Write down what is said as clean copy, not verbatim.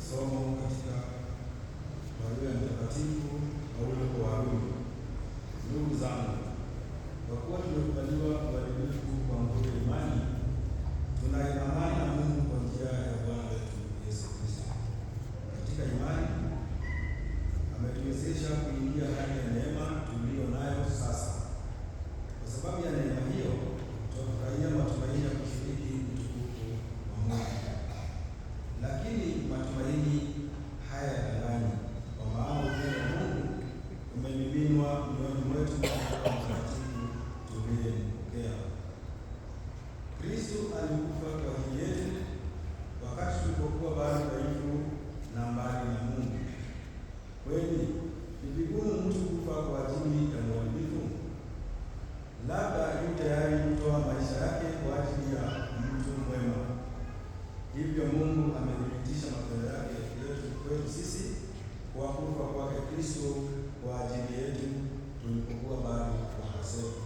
Somo katika barua ya Mtakatifu Paulo kwa Warumi. Ndugu zangu, kwa kuwa tumekubaliwa uadilifu kwa nguvu ya imani, tunaye amani na Mungu kwa njia ya Bwana wetu Yesu Kristo. Katika imani ametuwezesha kuingia hali ya neema tuliyo nayo sasa. Kwa sababu ya neema hiyo, tutafurahia matumaini ya kushiriki utukufu wa Mungu. Lakini matumaini haya yadanganya, kwa maana upendo wa Mungu umemiminwa mioyoni mwetu kwa Roho Mtakatifu tuliyempokea. Kristo alikufa kwa ajili yetu wakati tulipokuwa bado dhaifu na mbali na Mungu. Kweli ni vigumu mtu kufa kwa ajili ya mwadilifu? Labda yu tayari kutoa maisha yake kwa ajili ya mtu mwema. Hivyo Mungu amethibitisha mapendo yake kwetu sisi kwa kufa kwake Kristo kwa ajili yetu tulipokuwa bado wakosefu.